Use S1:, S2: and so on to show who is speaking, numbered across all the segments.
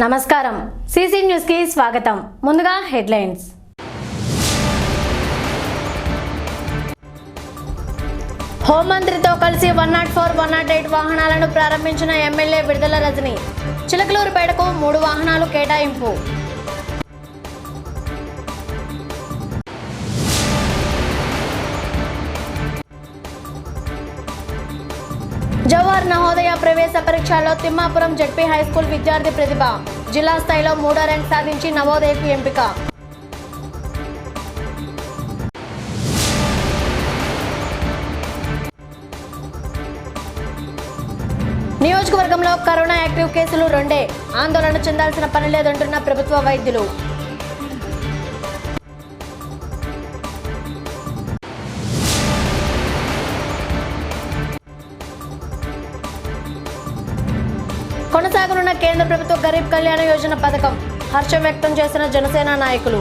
S1: నమస్కారం CC news కి స్వాగతం. ముందుగా హెడ్లైన్స్. హోంమంత్రితో కలిసి 104, 108 వాహనాలను ప్రారంభించిన ఎమ్మెల్యే విడుదల రజని. చిలకలూరుపేటకు 3 వాహనాలు కేటాయింపు. జవహర్ నవోదయ ప్రవేశ పరీక్షల్లో తిమ్మాపురం జెడ్పీ హైస్కూల్ విద్యార్థి ప్రతిభ జిల్లా స్థాయిలో 3వ ర్యాంక్ సాధించి నవోదయకు ఎంపిక. నియోజకవర్గంలో కరోనా యాక్టివ్ కేసులు 2. ఆందోళన చెందాల్సిన పని లేదంటున్న ప్రభుత్వ వైద్యులు. కొనసాగనున్న కేంద్ర ప్రభుత్వ గరీబ్ కళ్యాణ యోజన పథకం హర్షం వ్యక్తం చేసిన జనసేన నాయకులు.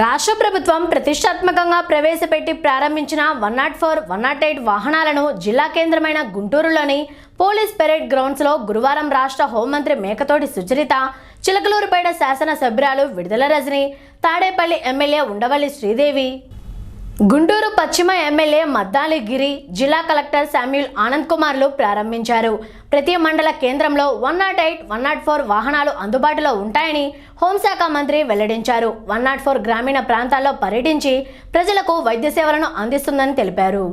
S1: రాష్ట్ర ప్రభుత్వం ప్రతిష్టాత్మకంగా ప్రవేశపెట్టి ప్రారంభించిన 104, 108 వాహనాలను జిల్లా కేంద్రమైన గుంటూరులోని పోలీస్ పెరేడ్ గ్రౌండ్స్లో గురువారం రాష్ట్ర హోంమంత్రి మేకతోటి సుచరిత, చిలకలూరుపేట శాసనసభ్యురాలు విడుదల రజని, తాడేపల్లి ఎమ్మెల్యే ఉండవల్లి శ్రీదేవి, గుంటూరు పశ్చిమ ఎమ్మెల్యే మద్దాలి గిరి, జిల్లా కలెక్టర్ శామ్యూల్ ఆనంద్ కుమార్లు ప్రారంభించారు. ప్రతి మండల కేంద్రంలో 108, 104 వాహనాలు అందుబాటులో ఉంటాయని హోంశాఖ మంత్రి వెల్లడించారు. 104 గ్రామీణ ప్రాంతాల్లో పర్యటించి ప్రజలకు వైద్య సేవలను అందిస్తుందని తెలిపారు.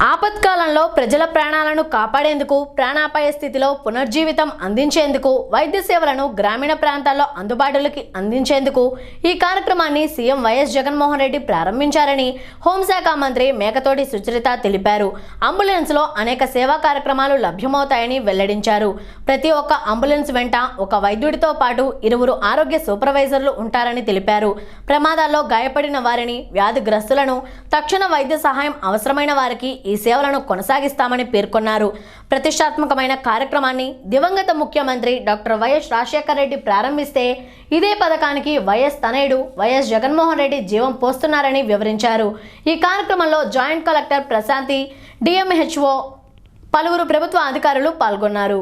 S1: ఆపత్కాలంలో ప్రజల ప్రాణాలను కాపాడేందుకు, ప్రాణాపాయ స్థితిలో పునర్జీవితం అందించేందుకు వైద్య సేవలను గ్రామీణ ప్రాంతాల్లో అందుబాటులోకి అందించేందుకు ఈ కార్యక్రమాన్ని సీఎం వైఎస్ జగన్మోహన్ రెడ్డి ప్రారంభించారని హోంశాఖ మంత్రి మేకతోటి సుచరిత తెలిపారు. అంబులెన్స్లో అనేక సేవా కార్యక్రమాలు లభ్యమవుతాయని వెల్లడించారు. ప్రతి ఒక్క అంబులెన్స్ వెంట ఒక వైద్యుడితో పాటు 2 ఆరోగ్య సూపర్వైజర్లు ఉంటారని తెలిపారు. ప్రమాదాల్లో గాయపడిన వారిని, వ్యాధిగ్రస్తులను తక్షణ వైద్య సహాయం అవసరమైన వారికి ఈ సేవలను కొనసాగిస్తామని పేర్కొన్నారు. ప్రతిష్టాత్మకమైన కార్యక్రమాన్ని దివంగత ముఖ్యమంత్రి డాక్టర్ వైఎస్ రాజశేఖర రెడ్డి ప్రారంభిస్తే ఇదే పథకానికి వైఎస్ తనయుడు వైఎస్ జగన్మోహన్ రెడ్డి జీవం పోస్తున్నారని వివరించారు. ఈ కార్యక్రమంలో జాయింట్ కలెక్టర్ ప్రశాంతి, డిఎంహెచ్ఓ, పలువురు ప్రభుత్వ అధికారులు పాల్గొన్నారు.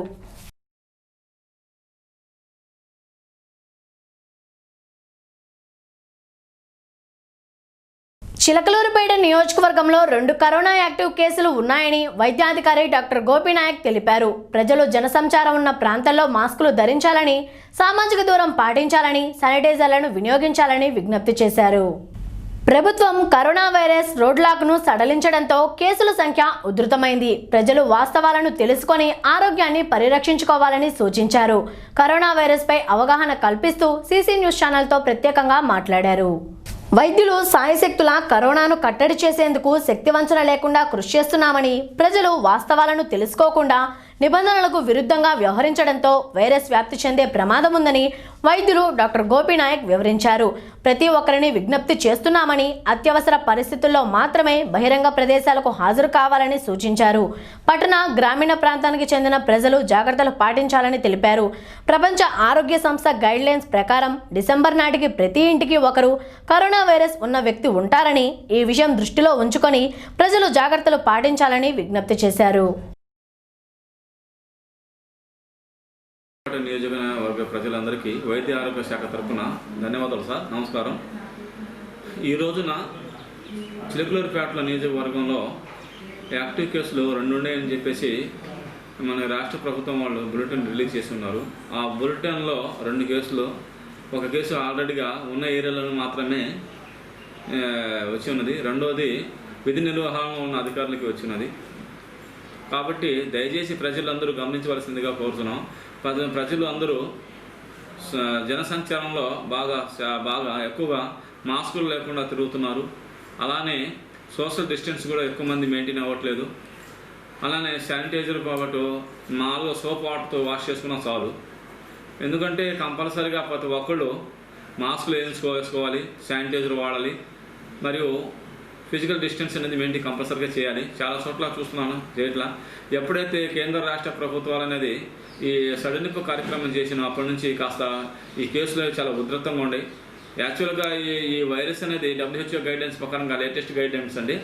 S1: చిలకలూరుపేట నియోజకవర్గంలో 2 కరోనా యాక్టివ్ కేసులు ఉన్నాయని వైద్యాధికారి డాక్టర్ గోపీనాయక్ తెలిపారు. ప్రజలు జనసంచారం ఉన్న ప్రాంతాల్లో మాస్కులు ధరించాలని, సామాజిక దూరం పాటించాలని, శానిటైజర్లను వినియోగించాలని విజ్ఞప్తి చేశారు. ప్రభుత్వం కరోనా వైరస్ రోడ్లాక్ను సడలించడంతో కేసుల సంఖ్య ఉధృతమైంది. ప్రజలు వాస్తవాలను తెలుసుకొని ఆరోగ్యాన్ని పరిరక్షించుకోవాలని సూచించారు. కరోనా వైరస్పై అవగాహన కల్పిస్తూ సిసి న్యూస్ ఛానల్తో ప్రత్యేకంగా మాట్లాడారు. వైద్యులు సాయశక్తుల కరోనాను కట్టడి చేసేందుకు శక్తివంచన లేకుండా కృషి చేస్తున్నామని, ప్రజలు వాస్తవాలను తెలుసుకోకుండా నిబంధనలకు విరుద్ధంగా వ్యవహరించడంతో వైరస్ వ్యాప్తి చెందే ప్రమాదం ఉందని వైద్యులు డాక్టర్ గోపీనాయక్ వివరించారు. ప్రతి ఒక్కరిని విజ్ఞప్తి చేస్తున్నామని, అత్యవసర పరిస్థితుల్లో మాత్రమే బహిరంగ ప్రదేశాలకు హాజరు కావాలని సూచించారు. పట్టణ, గ్రామీణ ప్రాంతానికి చెందిన ప్రజలు జాగ్రత్తలు పాటించాలని తెలిపారు. ప్రపంచ ఆరోగ్య సంస్థ గైడ్లైన్స్ ప్రకారం డిసెంబర్ నాటికి ప్రతి ఇంటికి ఒకరు కరోనా వైరస్ ఉన్న వ్యక్తి ఉంటారని, ఈ విషయం దృష్టిలో ఉంచుకొని ప్రజలు జాగ్రత్తలు పాటించాలని విజ్ఞప్తి చేశారు.
S2: నియోజకవర్గ ప్రజలందరికీ వైద్య ఆరోగ్య శాఖ తరఫున ధన్యవాదాలు సార్. నమస్కారం. ఈ రోజున చిలకలూరుపేటలో నియోజకవర్గంలో యాక్టివ్ కేసులు 2 ఉన్నాయని చెప్పేసి మన రాష్ట్ర ప్రభుత్వం వాళ్ళు బులెటిన్ రిలీజ్ చేసి ఉన్నారు. ఆ బులెటిన్లో 2 కేసులు, ఒక కేసు ఆల్రెడీగా ఉన్న ఏరియాలను మాత్రమే వచ్చి ఉన్నది, రెండోది విధి నిర్వహణలో ఉన్న అధికారులకి వచ్చినది. కాబట్టి దయచేసి ప్రజలందరూ గమనించవలసిందిగా కోరుతున్నాం. ప్రజలు అందరూ జనసంచారంలో బాగా ఎక్కువగా మాస్కులు లేకుండా తిరుగుతున్నారు. అలానే సోషల్ డిస్టెన్స్ కూడా ఎక్కువ మంది మెయింటైన్ అవ్వట్లేదు. అలానే శానిటైజర్ కాబట్టి మామూలుగా సోప్ వాటర్తో వాష్ చేసుకున్నా చాలు. ఎందుకంటే కంపల్సరీగా ప్రతి ఒక్కళ్ళు మాస్కులు వేసుకోవాలి, శానిటైజర్ వాడాలి, మరియు ఫిజికల్ డిస్టెన్స్ అనేది మెయింటైన్ కంపల్సరీగా చేయాలి. చాలా చోట్ల చూస్తున్నాను చేయట్లా. ఎప్పుడైతే కేంద్ర రాష్ట్ర ప్రభుత్వాలు అనేది ఈ సడలింపు కార్యక్రమం చేసిన అప్పటి నుంచి కాస్త ఈ కేసులు చాలా ఉధృతంగా ఉన్నాయి. యాక్చువల్గా ఈ వైరస్ అనేది WHO గైడ్లైన్స్ ప్రకారంగా లేటెస్ట్ గైడ్లైన్స్ అండి.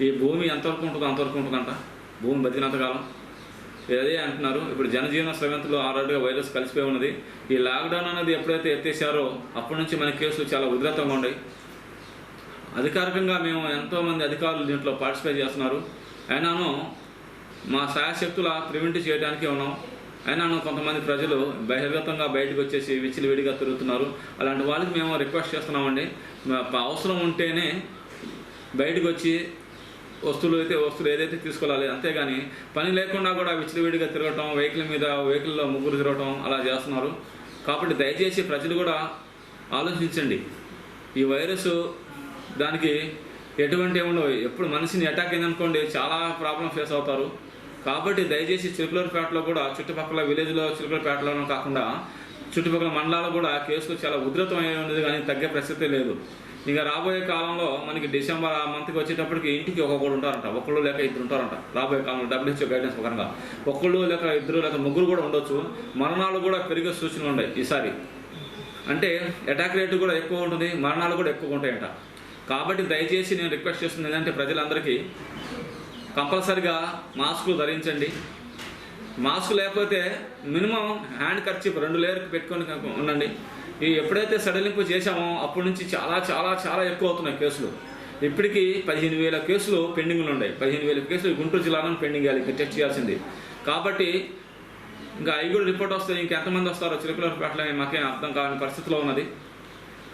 S2: ఈ భూమి ఎంతవరకు ఉంటుందో అంతవరకు ఉంటుందంట, భూమి బతికినంతకాలం. అదే అంటున్నారు. ఇప్పుడు జనజీవన స్రవంతిలో ఆల్రెడీగా వైరస్ కలిసిపోయి ఉన్నది. ఈ లాక్డౌన్ అనేది ఎప్పుడైతే ఎత్తేసారో అప్పటి నుంచి మన కేసులు చాలా ఉధృతంగా ఉన్నాయి. అధికారికంగా మేము ఎంతోమంది అధికారులు దీంట్లో పార్టిసిపేట్ చేస్తున్నారు. అయినాను మా శాయశక్తుల ప్రివెంట్ చేయడానికే ఉన్నాం. అయినాను కొంతమంది ప్రజలు బహిర్గతంగా బయటకు వచ్చేసి విచ్చలవిడిగా తిరుగుతున్నారు. అలాంటి వాళ్ళకి మేము రిక్వెస్ట్ చేస్తున్నామండి, అవసరం ఉంటేనే బయటకు వచ్చి వస్తువులు ఏదైతే తీసుకోవాలి, అంతేగాని పని లేకుండా కూడా విచ్చలవిడిగా తిరగటం, వెహికల్లో ముగ్గురు తిరగటం అలా చేస్తున్నారు. కాబట్టి దయచేసి ప్రజలు కూడా ఆలోచించండి. ఈ వైరస్ దానికి ఎటువంటి ఉండవు. ఎప్పుడు మనిషిని అటాక్ అయిందనుకోండి చాలా ప్రాబ్లం ఫేస్ అవుతారు. కాబట్టి దయచేసి చిలుకలూరుపేటలో కూడా చుట్టుపక్కల విలేజ్లో చిలుకలూరుపేటలోనూ కాకుండా చుట్టుపక్కల మండలాలు కూడా కేసులు చాలా ఉధృతమై ఉండేది, కానీ తగ్గే పరిస్థితి లేదు. ఇంకా రాబోయే కాలంలో మనకి డిసెంబర్ ఆ మంత్కి వచ్చేటప్పటికి ఇంటికి ఒక్కొక్కరు ఉంటారంట, ఒకళ్ళు లేక ఇద్దరు ఉంటారంట. రాబోయే కాలంలో WHO గైడెన్స్ ప్రకారంగా ఒకళ్ళు లేక ఇద్దరు లేక ముగ్గురు కూడా ఉండొచ్చు. మరణాలు కూడా పెరిగే సూచనలు ఉన్నాయి ఈసారి. అంటే అటాక్ రేటు కూడా ఎక్కువ ఉంటుంది, మరణాలు కూడా ఎక్కువ ఉంటాయంట. కాబట్టి దయచేసి నేను రిక్వెస్ట్ చేస్తుంది ఏంటంటే ప్రజలందరికీ కంపల్సరిగా మాస్కులు ధరించండి. మాస్క్ లేకపోతే మినిమం హ్యాండ్ కర్చీఫ్ 2 లేయర్కి పెట్టుకొని ఉండండి. ఈ ఎప్పుడైతే సడలింపు చేశామో అప్పటి నుంచి చాలా చాలా చాలా ఎక్కువ అవుతున్నాయి కేసులు. ఇప్పటికీ 15,000 కేసులు పెండింగ్లు ఉన్నాయి. 15,000 కేసులు గుంటూరు జిల్లాలో పెండింగ్ చేయాలి, టెస్ట్ చేయాల్సింది. కాబట్టి ఇంకా అవి కూడా రిపోర్ట్ వస్తే ఇంకెంతమంది వస్తారో చిలుకలూరుపేటలో మాకేం అర్థం కాని పరిస్థితిలో ఉన్నది.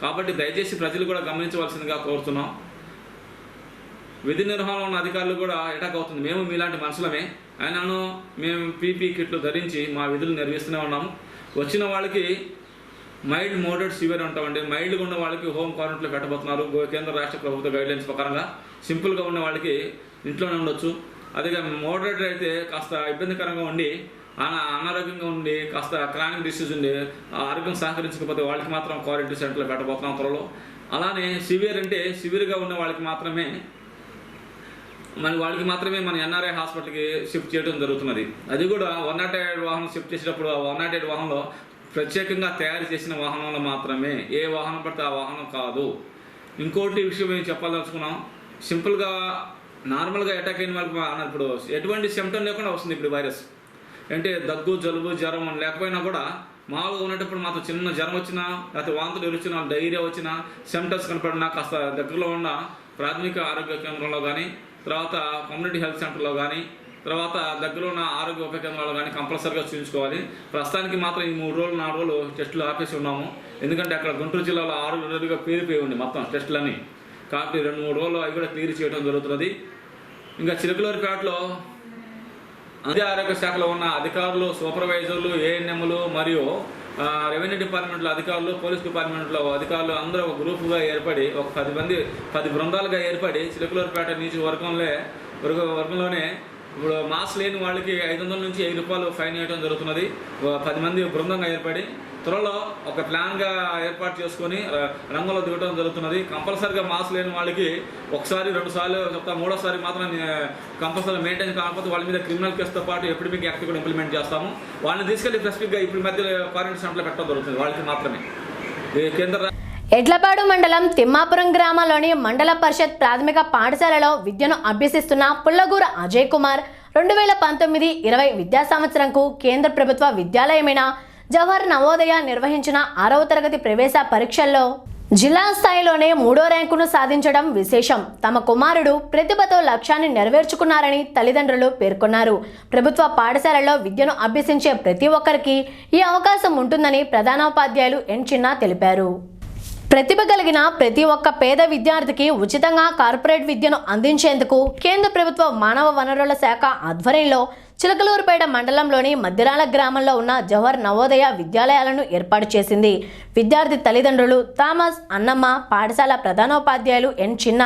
S2: కాబట్టి దయచేసి ప్రజలు కూడా గమనించవలసిందిగా కోరుతున్నాం. విధి నిర్వహణలో ఉన్న అధికారులు కూడా అటాక్ అవుతుంది. మేము మీలాంటి మనుషులమే, అయినాను మేము పీపీ కిట్లు ధరించి మా విధులు నిర్వహిస్తూనే ఉన్నాము. వచ్చిన వాళ్ళకి మైల్డ్, మోడరేట్, సివియర్ ఉంటామండి. మైల్డ్గా ఉన్న వాళ్ళకి హోమ్ క్వారంటైన్లో పెట్టబోతున్నారు కేంద్ర రాష్ట్ర ప్రభుత్వ గైడ్లైన్స్ ప్రకారంగా. సింపుల్గా ఉన్న వాళ్ళకి ఇంట్లోనే ఉండొచ్చు. అదేగా మోడరేట్ అయితే కాస్త ఇబ్బందికరంగా ఉండి అనారోగ్యంగా ఉండి కాస్త క్రానిక్ డిసీజ్ ఉండి ఆరోగ్యం సహకరించకపోతే వాళ్ళకి మాత్రం క్వారంటైన్ సెంటర్లో పెట్టబోతున్నాం త్వరలో. అలానే సివియర్ అంటే సివియర్గా ఉన్న వాళ్ళకి మాత్రమే మన NRI హాస్పిటల్కి షిఫ్ట్ చేయడం జరుగుతున్నది. అది కూడా 108 వాహనం షిఫ్ట్ చేసేటప్పుడు ఆ 108 వాహనంలో ప్రత్యేకంగా తయారు చేసిన వాహనంలో మాత్రమే, ఏ వాహనం పడితే ఆ వాహనం కాదు. ఇంకోటి విషయం మేము చెప్పాలనుకున్నాం. సింపుల్గా నార్మల్గా అటాక్ అయిన వాళ్ళకి ఇప్పుడు ఎటువంటి సిమ్టమ్ లేకుండా వస్తుంది ఇప్పుడు వైరస్. అంటే దగ్గు, జలుబు, జ్వరం లేకపోయినా కూడా మామూలుగా ఉన్నప్పుడు మాత్రం చిన్న జ్వరం వచ్చినా, లేకపోతే వాంతులు వచ్చినా, డైరియా వచ్చినా, సిమ్టమ్స్ కనపడినా కాస్త దగ్గరలో ఉన్న ప్రాథమిక ఆరోగ్య కేంద్రంలో కానీ, తర్వాత కమ్యూనిటీ హెల్త్ సెంటర్లో కానీ, తర్వాత దగ్గరలో ఉన్న ఆరోగ్య ఉప కేంద్రాల్లో కానీ కంపల్సరీగా చూపించుకోవాలి. ప్రస్తుతానికి మాత్రం ఈ 3 రోజులు 4 రోజులు టెస్టులు ఆపేసి ఉన్నాము. ఎందుకంటే అక్కడ గుంటూరు జిల్లాలో 6 రోజులుగా పేరిపోయి ఉంది మొత్తం టెస్టులన్నీ. కాబట్టి 2-3 రోజులు అవి కూడా క్లియర్ చేయడం జరుగుతున్నది. ఇంకా చిలుకలూరుపేటలో అదే ఆరోగ్య శాఖలో ఉన్న అధికారులు, సూపర్వైజర్లు, ANMలు మరియు రెవెన్యూ డిపార్ట్మెంట్లో అధికారులు, పోలీస్ డిపార్ట్మెంట్లో అధికారులు అందరూ ఒక గ్రూపుగా ఏర్పడి ఒక 10 బృందాలుగా ఏర్పడి చిలుకలూరుపేట నియోజకవర్గంలోనే ఇప్పుడు మాస్క్ లేని వాళ్ళకి 500 నుంచి 1000 రూపాయలు ఫైన్ వేయడం జరుగుతున్నది. 10 మంది బృందంగా ఏర్పడి త్వరలో ఒక ప్లాన్గా ఏర్పాటు చేసుకొని రంగంలో దిగడం జరుగుతున్నది. కంపల్సరీగా మాస్క్ లేని వాళ్ళకి 1 సారి 2 సార్లు చెప్తా, 3వ సారి మాత్రం కంపల్సరీ మెయింటైన్ కాకపోతే వాళ్ళ మీద క్రిమినల్ కేసుతో పాటు ఎపిడమిక్ యాక్ట్ కూడా ఇంప్లిమెంట్ చేస్తాము. వాళ్ళని తీసుకెళ్లి స్పెసిఫిక్గా ఇప్పుడు మధ్య క్వారంటైన్ సెంటర్లో పెట్టడం జరుగుతుంది వాళ్ళకి మాత్రమే. కేంద్ర
S1: ఎడ్లపాడు మండలం తిమ్మాపురం గ్రామంలోని మండల పరిషత్ ప్రాథమిక పాఠశాలలో విద్యను అభ్యసిస్తున్న పుల్లగూర అజయ్ కుమార్ 2019-20 విద్యా సంవత్సరంకు కేంద్ర ప్రభుత్వ విద్యాలయమైన జవహర్ నవోదయ నిర్వహించిన 6వ తరగతి ప్రవేశ పరీక్షల్లో జిల్లా స్థాయిలోనే 3వ ర్యాంకును సాధించడం విశేషం. తమ కుమారుడు ప్రతిభతో లక్ష్యాన్ని నెరవేర్చుకున్నారని తల్లిదండ్రులు పేర్కొన్నారు. ప్రభుత్వ పాఠశాలలో విద్యను అభ్యసించే ప్రతి ఒక్కరికి ఈ అవకాశం ఉంటుందని ప్రధానోపాధ్యాయులు ఎన్ చిన్నా తెలిపారు. ప్రతిభ కలిగిన ప్రతి ఒక్క పేద విద్యార్థికి ఉచితంగా కార్పొరేట్ విద్యను అందించేందుకు కేంద్ర ప్రభుత్వ మానవ వనరుల శాఖ ఆధ్వర్యంలో చిలకలూరుపేట మండలంలోని మధ్యరాల గ్రామంలో ఉన్న జవహర్ నవోదయ విద్యాలయాలను ఏర్పాటు చేసింది. విద్యార్థి తల్లిదండ్రులు థామస్, అన్నమ్మ, పాఠశాల ప్రధానోపాధ్యాయులు ఎన్ చిన్న,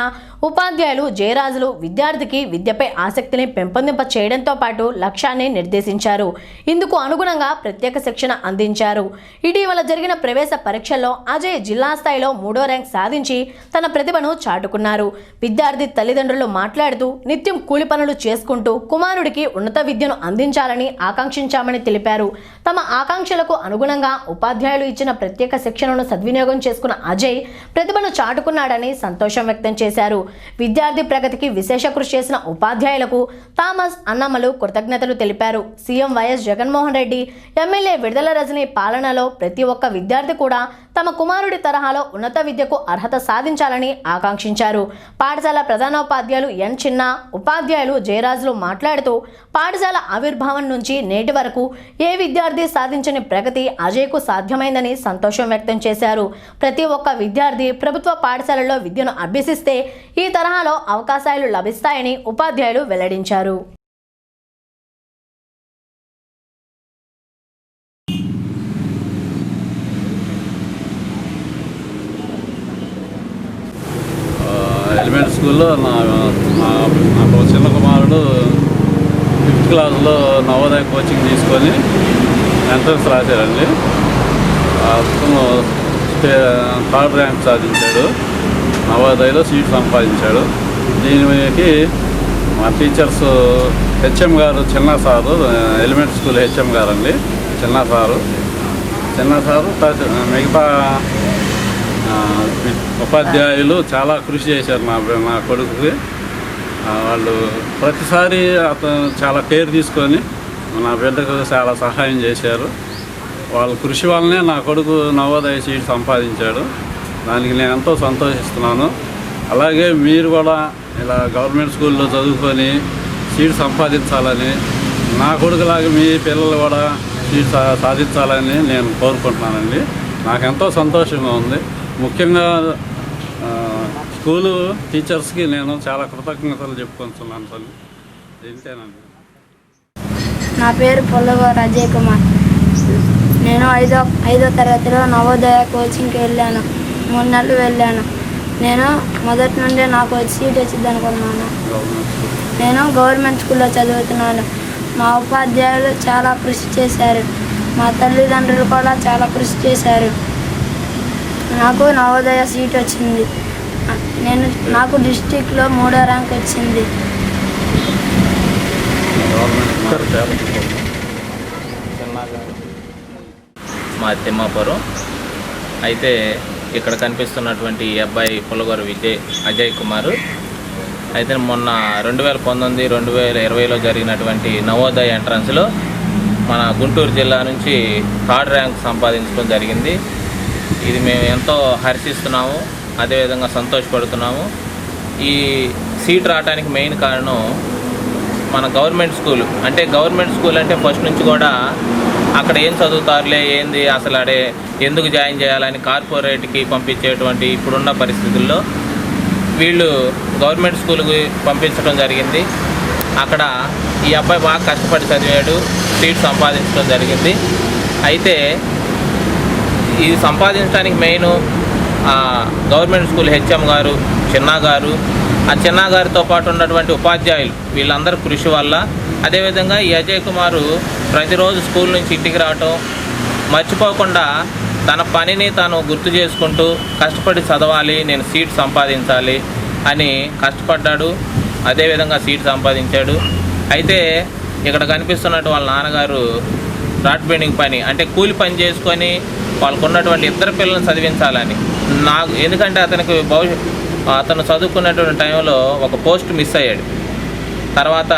S1: ఉపాధ్యాయులు జయరాజులు విద్యార్థికి విద్యపై ఆసక్తిని పెంపొందింప చేయడంతో పాటు లక్ష్యాన్ని నిర్దేశించారు. ఇందుకు అనుగుణంగా ప్రత్యేక శిక్షణ అందించారు. ఇటీవల జరిగిన ప్రవేశ పరీక్షల్లో అజయ్ జిల్లా స్థాయిలో 3వ ర్యాంక్ సాధించి తన ప్రతిభను చాటుకున్నారు. విద్యార్థి తల్లిదండ్రులు మాట్లాడుతూ నిత్యం కూలి పనులు చేసుకుంటూ కుమారుడికి ఉన్నత విద్యను అందించాలని ఆకాంక్షించామని తెలిపారు. తమ ఆకాంక్షలకు అనుగుణంగా ఉపాధ్యాయులు ఇచ్చిన ప్రత్యేక శిక్షణను సద్వినియోగం చేసుకున్న అజయ్ ప్రతిభను చాటుకున్నాడని సంతోషం వ్యక్తం చేశారు. విద్యార్థి ప్రగతికి విశేష కృషి చేసిన ఉపాధ్యాయులకు థామస్, అన్నమ్మలు కృతజ్ఞతలు తెలిపారు. CM YS Jaganmohan Reddy, MLA విడుదల రజని పాలనలో ప్రతి ఒక్క విద్యార్థి కూడా తమ కుమారుడి తరహాలో ఉన్నత విద్యకు అర్హత సాధించాలని ఆకాంక్షించారు. పాఠశాల ప్రధానోపాధ్యాయులు ఎన్ చిన్న, ఉపాధ్యాయులు జయరాజులు మాట్లాడుతూ పాఠశాల ఆవిర్భావం నుంచి నేటి వరకు ఏ విద్యార్థి సాధించని ప్రగతి అజయ్కు సాధ్యమైందని సంతోషం వ్యక్తం చేశారు. ప్రతి ఒక్క విద్యార్థి ప్రభుత్వ పాఠశాలల్లో విద్యను అభ్యసిస్తే ఈ తరహాలో అవకాశాలు లభిస్తాయని ఉపాధ్యాయులు వెల్లడించారు.
S3: ఎలిమెంటరీ స్కూల్లో నాకు చిన్న కుమారుడు 5th క్లాస్లో నవోదయ కోచింగ్ తీసుకొని ఎంట్రన్స్ రాశాడండి. అతను 3rd ర్యాంక్ సాధించాడు. నవోదయలో సీట్ సంపాదించాడు. దీనికి మా టీచర్స్ హెచ్ఎం గారు, చిన్న సారు, ఎలిమెంటరీ స్కూల్ హెచ్ఎం గారు అండి, చిన్న సారు మిగతా ఉపాధ్యాయులు చాలా కృషి చేశారు నా కొడుకుకి. వాళ్ళు ప్రతిసారి అతను చాలా కేర్ తీసుకొని నా బిడ్డకు చాలా సహాయం చేశారు. వాళ్ళ కృషి వల్లనే నా కొడుకు నవోదయ సీట్ సంపాదించాడు. దానికి నేను ఎంతో సంతోషిస్తున్నాను. అలాగే మీరు కూడా ఇలా గవర్నమెంట్ స్కూల్లో చదువుకొని సీట్ సంపాదించాలని, నా కొడుకులాగా మీ పిల్లలు కూడా సీట్ సాధించాలని నేను కోరుకుంటున్నానండి. నాకెంతో సంతోషంగా ఉంది. ముఖ్యంగా స్కూలు టీచర్స్కి నేను చాలా కృతజ్ఞతలు చెప్పుకుంటున్నాను సార్. ఇంతేనండి.
S4: నా పేరు పొల్లగోరు అజయ్ కుమార్. నేను ఐదో తరగతిలో నవోదయ కోచింగ్కి వెళ్ళాను. 3 నెలలు వెళ్ళాను. నేను మొదటి నుండే నాకు సీట్ వచ్చింది అనుకున్నాను. నేను గవర్నమెంట్ స్కూల్లో చదువుతున్నాను. మా ఉపాధ్యాయులు చాలా కృషి చేశారు. మా తల్లిదండ్రులు కూడా చాలా కృషి చేశారు. నాకు నవోదయ సీట్ వచ్చింది. నాకు డిస్టిక్లో 3వ ర్యాంక్ వచ్చింది.
S5: మా తిమ్మాపురం. అయితే ఇక్కడ కనిపిస్తున్నటువంటి ఈ అబ్బాయి పుల్లగోరు అజయ్ కుమార్. అయితే మొన్న 2019, 2020లో జరిగినటువంటి నవోదయ ఎంట్రన్స్లో మన గుంటూరు జిల్లా నుంచి 3rd ర్యాంక్ సంపాదించడం జరిగింది. ఇది మేము ఎంతో హర్షిస్తున్నాము, అదేవిధంగా సంతోషపడుతున్నాము. ఈ సీట్ రావడానికి మెయిన్ కారణం మన గవర్నమెంట్ స్కూల్ అంటే ఫస్ట్ నుంచి కూడా అక్కడ ఏం చదువుతారులే, ఏంది అసలు అడే ఎందుకు జాయిన్ చేయాలని కార్పొరేట్కి పంపించేటువంటి ఇప్పుడున్న పరిస్థితుల్లో వీళ్ళు గవర్నమెంట్ స్కూల్కి పంపించడం జరిగింది. అక్కడ ఈ అబ్బాయి బాగా కష్టపడి చదివాడు, సీట్ సంపాదించడం జరిగింది. అయితే ఇది సంపాదించడానికి మెయిన్ గవర్నమెంట్ స్కూల్ హెచ్ఎం గారు, చిన్న గారితో పాటు ఉన్నటువంటి ఉపాధ్యాయులు వీళ్ళందరూ కృషి వల్ల, అదేవిధంగా ఈ అజయ్ కుమారు ప్రతిరోజు స్కూల్ నుంచి ఇంటికి రావటం, మర్చిపోకుండా తన పనిని తాను గుర్తు చేసుకుంటూ కష్టపడి చదవాలి, నేను సీట్ సంపాదించాలి అని కష్టపడ్డాడు. అదేవిధంగా సీట్ సంపాదించాడు. అయితే ఇక్కడ కనిపిస్తున్నట్టు వాళ్ళ నాన్నగారు రాడ్ బెండింగ్ పని అంటే కూలి పని చేసుకొని వాళ్ళకు ఉన్నటువంటి 2 పిల్లలను చదివించాలని ఎందుకంటే అతను చదువుకున్నటువంటి టైంలో ఒక పోస్ట్ మిస్ అయ్యాడు. తర్వాత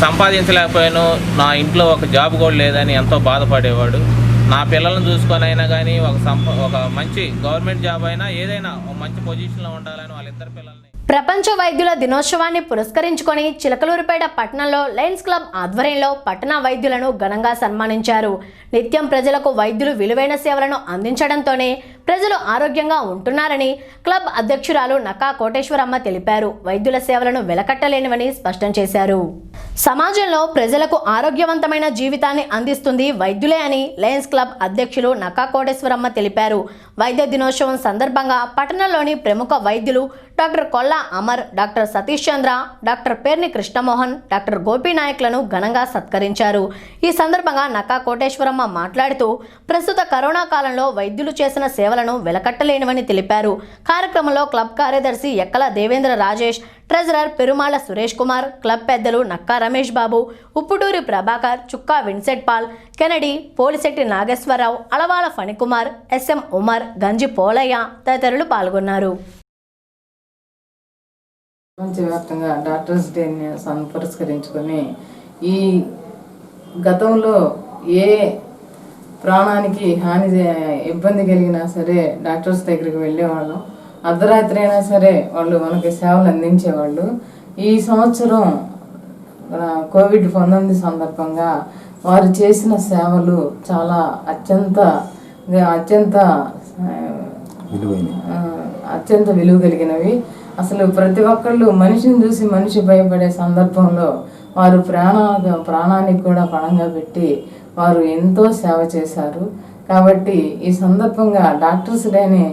S5: సంపాదించలేకపోయాను, నా ఇంట్లో ఒక జాబ్ కూడా లేదని ఎంతో బాధపడేవాడు. నా పిల్లలను చూసుకొని అయినా కానీ ఒక మంచి గవర్నమెంట్ జాబ్ అయినా ఏదైనా ఒక మంచి పొజిషన్లో ఉండాలని వాళ్ళ 2 పిల్లల్ని.
S1: ప్రపంచ వైద్యుల దినోత్సవాన్ని పురస్కరించుకొని చిలకలూరిపేట పట్టణంలో లయన్స్ క్లబ్ ఆధ్వర్యంలో పట్టణ వైద్యులను ఘనంగా సన్మానించారు. నిత్యం ప్రజలకు వైద్యులు విలువైన సేవలను అందించడంతోనే ప్రజలు ఆరోగ్యంగా ఉంటున్నారని క్లబ్ అధ్యక్షురాలు నక్కా కోటేశ్వరమ్మ తెలిపారు. వైద్యుల సేవలను వెలకట్టలేనివని స్పష్టం చేశారు. సమాజంలో ప్రజలకు ఆరోగ్యవంతమైన జీవితాన్ని అందిస్తుంది వైద్యులే అని లయన్స్ క్లబ్ అధ్యక్షులు నక్కా కోటేశ్వరమ్మ తెలిపారు. వైద్య దినోత్సవం సందర్భంగా పట్టణంలోని ప్రముఖ వైద్యులు డాక్టర్ కొల్లా అమర్, డాక్టర్ సతీష్ చంద్ర, డాక్టర్ పేర్ని కృష్ణమోహన్, డాక్టర్ గోపీనాయక్లను ఘనంగా సత్కరించారు. ఈ సందర్భంగా నక్కా కోటేశ్వరమ్మ మాట్లాడుతూ ప్రస్తుత కరోనా కాలంలో వైద్యులు చేసిన సేవలను వెలకట్టలేనివని తెలిపారు. కార్యక్రమంలో క్లబ్ కార్యదర్శి ఎక్కల దేవేంద్ర రాజేష్, ట్రెజరర్ పెరుమాళ సురేష్ కుమార్, క్లబ్ పెద్దలు Nakka Ramesh Babu, Upputuri Prabhakar, Chukka Vincent Paul, Kennedy, Polisetti Nageswara Rao, Alavala Phanikumar, SM Umar, Ganji Polaiah తదితరులు పాల్గొన్నారు.
S6: ప్రపంచవ్యాప్తంగా డాక్టర్స్ డేని పురస్కరించుకొని ఈ గతంలో ఏ ప్రాణానికి ఇబ్బంది కలిగినా సరే డాక్టర్స్ దగ్గరికి వెళ్ళేవాళ్ళం. అర్ధరాత్రి అయినా సరే వాళ్ళు మనకి సేవలు అందించేవాళ్ళు. ఈ సంవత్సరం కోవిడ్-19 సందర్భంగా వారు చేసిన సేవలు చాలా అత్యంత విలువ కలిగినవి. అసలు ప్రతి ఒక్కళ్ళు మనిషిని చూసి మనిషి భయపడే సందర్భంలో వారు ప్రాణానికి కూడా పణంగా పెట్టి వారు ఎంతో సేవ చేశారు. కాబట్టి ఈ సందర్భంగా డాక్టర్స్ డేని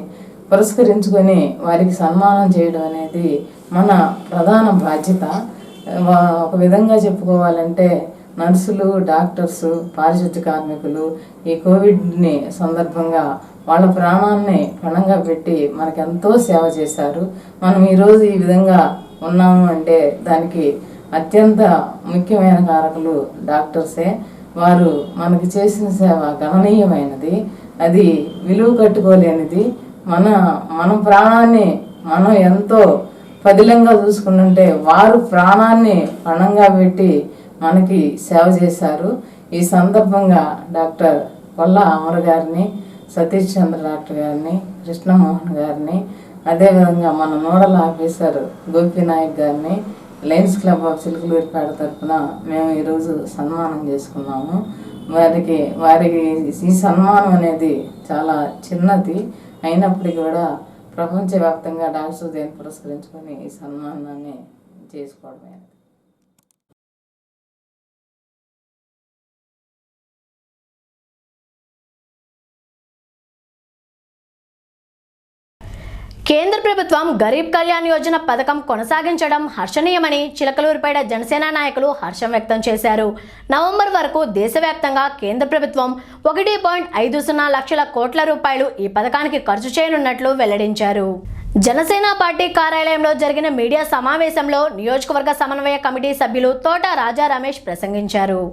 S6: పురస్కరించుకొని వారికి సన్మానం చేయడం అనేది మన ప్రధాన బాధ్యత. ఒక విధంగా చెప్పుకోవాలంటే నర్సులు, డాక్టర్స్, పారిశుద్ధ్య కార్మికులు ఈ కోవిడ్ని సందర్భంగా వాళ్ళ ప్రాణాన్ని పణంగా పెట్టి మనకెంతో సేవ చేశారు. మనం ఈరోజు ఈ విధంగా ఉన్నాము అంటే దానికి అత్యంత ముఖ్యమైన కారకులు డాక్టర్సే. వారు మనకి చేసిన సేవ గణనీయమైనది, అది విలువ కట్టుకోలేనిది. మన ప్రాణాన్ని మనం ఎంతో పదిలంగా చూసుకుంటుంటే వారు ప్రాణాన్ని పణంగా పెట్టి మనకి సేవ చేశారు. ఈ సందర్భంగా డాక్టర్ కొల్లా అమర్ గారిని, సతీష్ చంద్ర డాక్టర్ గారిని, కృష్ణమోహన్ గారిని, అదేవిధంగా మన నోడల్ ఆఫీసర్ గోపీనాయక్ గారిని లయన్స్ క్లబ్ ఆఫ్ చిలుకలూరిపేట తరఫున మేము ఈరోజు సన్మానం చేసుకున్నాము. వారికి ఈ సన్మానం అనేది చాలా చిన్నది అయినప్పటికీ కూడా ప్రపంచవ్యాప్తంగా డాక్టర్స్ డేని పురస్కరించుకొని ఈ సన్మానాన్ని చేసుకోవడమే.
S1: కేంద్ర ప్రభుత్వం గరీబ్ కళ్యాణ్ యోజన పథకం కొనసాగించడం హర్షణీయమని చిలకలూరిపేట జనసేన నాయకులు హర్షం వ్యక్తం చేశారు. నవంబర్ వరకు దేశవ్యాప్తంగా కేంద్ర ప్రభుత్వం 1.50 లక్షల కోట్ల రూపాయలు ఈ పథకానికి ఖర్చు చేయనున్నట్లు వెల్లడించారు. జనసేన పార్టీ కార్యాలయంలో జరిగిన మీడియా సమావేశంలో నియోజకవర్గ సమన్వయ కమిటీ సభ్యులు తోట రాజా రమేష్ ప్రసంగించారు.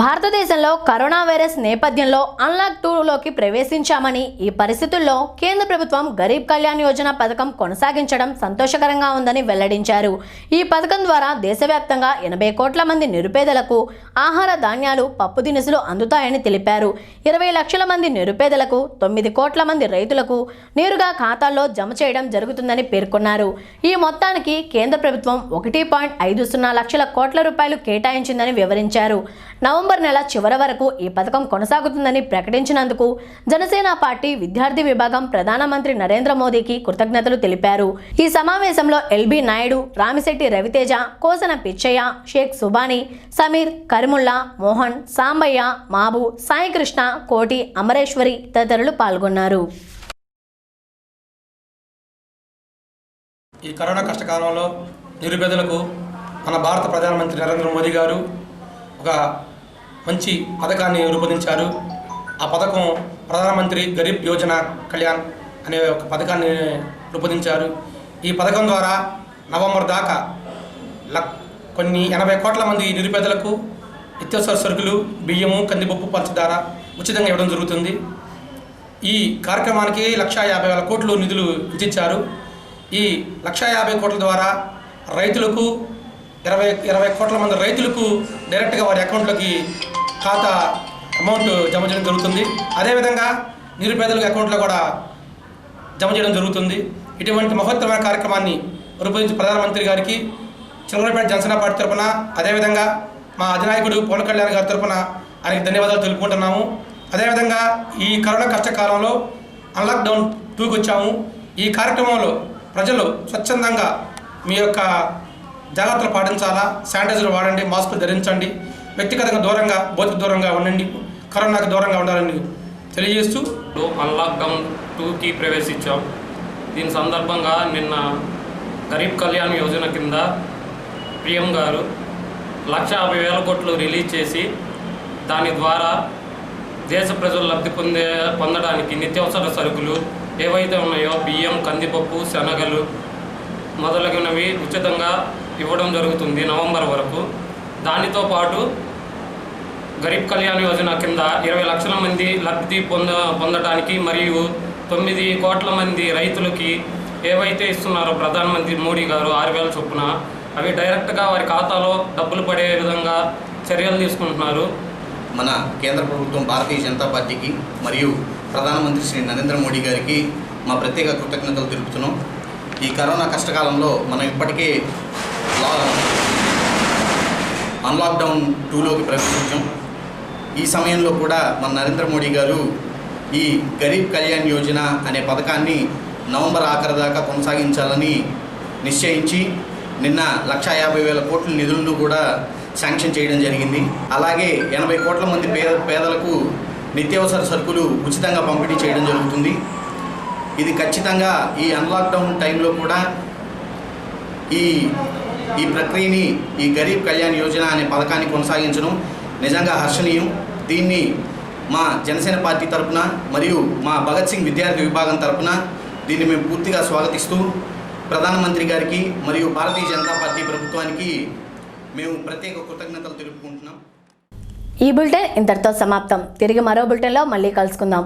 S1: భారతదేశంలో కరోనా వైరస్ నేపథ్యంలో అన్లాక్ 2లోకి ప్రవేశించామని, ఈ పరిస్థితుల్లో కేంద్ర ప్రభుత్వం గరీబ్ కళ్యాణ్ యోజన పథకం కొనసాగించడం సంతోషకరంగా ఉందని వెల్లడించారు. ఈ పథకం ద్వారా దేశవ్యాప్తంగా 80 కోట్ల మంది నిరుపేదలకు ఆహార ధాన్యాలు, పప్పు దినుసులు అందుతాయని తెలిపారు. 20 లక్షల మంది నిరుపేదలకు, 9 కోట్ల మంది రైతులకు నేరుగా ఖాతాల్లో జమ చేయడం జరుగుతుందని పేర్కొన్నారు. ఈ మొత్తానికి కేంద్ర ప్రభుత్వం 1.50 లక్షల కోట్ల రూపాయలు కేటాయించిందని వివరించారు. నవంబర్ నెల చివరి వరకు ఈ పథకం కొనసాగుతుందని ప్రకటించినందుకు జనసేన పార్టీ విద్యార్థి విభాగం ప్రధానమంత్రి నరేంద్ర మోదీకి కృతజ్ఞతలు తెలిపారు. ఈ సమావేశంలో ఎల్బీ నాయుడు, రామిశెట్టి రవితేజ, కోసన పిచ్చయ్య, షేక్ సుబానీ, సమీర్, కరిముల్లా, మోహన్, సాంబయ్య, మాబు, సాయికృష్ణ, కోటి, అమరేశ్వరి తదితరులు పాల్గొన్నారు.
S7: ఈ కరోనా కష్టకాలంలో నిరుపేదలకు మన భారత ప్రధానమంత్రి నరేంద్ర మోదీ గారు ఒక మంచి పథకాన్ని రూపొందించారు. ఆ పథకం ప్రధానమంత్రి గరీబ్ యోజన కళ్యాణ్ అనే ఒక పథకాన్ని రూపొందించారు. ఈ పథకం ద్వారా నవంబర్ దాకా కొన్ని 80 కోట్ల మంది నిరుపేదలకు నిత్యావసర సరుకులు, బియ్యము, కందిపప్పు, పంచదార ఉచితంగా ఇవ్వడం జరుగుతుంది. ఈ కార్యక్రమానికి 1,50,000 కోట్లు నిధులు వెచ్చించారు. ఈ 1,50,000 కోట్ల ద్వారా రైతులకు 20 కోట్ల మంది రైతులకు డైరెక్ట్గా వారి అకౌంట్లోకి ఖాతా అమౌంట్ జమ చేయడం జరుగుతుంది. అదేవిధంగా నిరుపేదలకు అకౌంట్లో కూడా జమ చేయడం జరుగుతుంది. ఇటువంటి మహోత్తరమైన కార్యక్రమాన్ని రూపొందించిన ప్రధానమంత్రి గారికి చిలకలూరిపేట జనసేన పార్టీ తరఫున, అదేవిధంగా మా అధినాయకుడు పవన్ కళ్యాణ్ గారి తరఫున ఆయనకి ధన్యవాదాలు తెలుపుకుంటున్నాము. అదేవిధంగా ఈ కరోనా కష్టకాలంలో అన్లాక్ డౌన్ 2కి వచ్చాము. ఈ కార్యక్రమంలో ప్రజలు స్వచ్ఛందంగా మీ యొక్క జాగ్రత్తలు పాటించాలా, శానిటైజర్ వాడండి, మాస్కులు ధరించండి, వ్యక్తిగతంగా దూరంగా, భౌతిక దూరంగా ఉండండి, కరోనాకు దూరంగా ఉండాలని తెలియజేస్తూ
S8: అన్లాక్ డౌన్ 2కి ప్రవేశించాం. దీని సందర్భంగా నిన్న గరీబ్ కళ్యాణ్ యోజన కింద పిఎం గారు 1,50,000 కోట్లు రిలీజ్ చేసి దాని ద్వారా దేశ ప్రజలు లబ్ధి పొందడానికి నిత్యావసర సరుకులు ఏవైతే ఉన్నాయో బియ్యం, కందిపప్పు, శనగలు మొదలగునవి ఉచితంగా ఇవ్వడం జరుగుతుంది నవంబర్ వరకు. దానితో పాటు గరీబ్ కళ్యాణ్ యోజన కింద 20 లక్షల మంది లబ్ధి పొందడానికి మరియు 9 కోట్ల మంది రైతులకి ఏవైతే ఇస్తున్నారో ప్రధానమంత్రి మోడీ గారు 6,000 చొప్పున అవి డైరెక్ట్గా వారి ఖాతాలో డబ్బులు పడే విధంగా చర్యలు తీసుకుంటున్నారు.
S9: మన కేంద్ర ప్రభుత్వం భారతీయ జనతా పార్టీకి మరియు ప్రధానమంత్రి శ్రీ నరేంద్ర మోడీ గారికి మా ప్రత్యేక కృతజ్ఞతలు తెలుపుతున్నాం. ఈ కరోనా కష్టకాలంలో మనం ఇప్పటికే అన్లాక్డౌన్ 2లోకి ప్రవేశించాం. ఈ సమయంలో కూడా మన నరేంద్ర మోడీ గారు ఈ గరీబ్ కళ్యాణ్ యోజన అనే పథకాన్ని నవంబర్ ఆఖరి దాకా కొనసాగించాలని నిశ్చయించి నిన్న 1,50,000 కోట్ల నిధులను కూడా శాంక్షన్ చేయడం జరిగింది. అలాగే 80 కోట్ల మంది పేదలకు నిత్యావసర సరుకులు ఉచితంగా పంపిణీ చేయడం జరుగుతుంది. ఇది ఖచ్చితంగా ఈ అన్లాక్డౌన్ టైంలో కూడా ఈ ప్రక్రియని ఈ గరీబ్ కళ్యాణ్ యోజన అనే పథకాన్ని కొనసాగించడం నిజంగా హర్షణీయం. దీన్ని మా జనసేన పార్టీ తరఫున మరియు మా భగత్ సింగ్ విద్యార్థి విభాగం తరఫున దీన్ని మేము పూర్తిగా స్వాగతిస్తూ ప్రధానమంత్రి గారికి మరియు భారతీయ జనతా పార్టీ ప్రభుత్వానికి మేము ప్రత్యేక కృతజ్ఞతలు తెలుపుకుంటున్నాం.
S1: ఈ బులెటిన్ ఇంతటితో సమాప్తం. తిరిగి మరో బులెటిన్లో మళ్ళీ కలుసుకుందాం.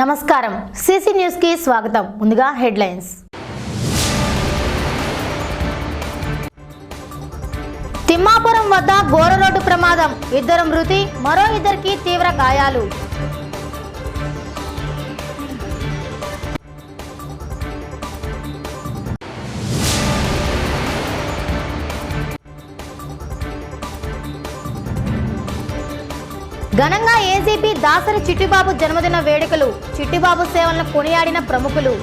S1: నమస్కారం. సిసి న్యూస్కి స్వాగతం. ముందుగా హెడ్లైన్స్. తిమ్మాపురం వద్ద ఘోర రోడ్డు ప్రమాదం, 2 మృతి, మరో 2కి తీవ్ర గాయాలు. ఘనంగా ఏజీపీ దాసరి చిట్టిబాబు జన్మదిన వేడుకలు, చిట్టిబాబు సేవలను కొనియాడిన ప్రముఖులు.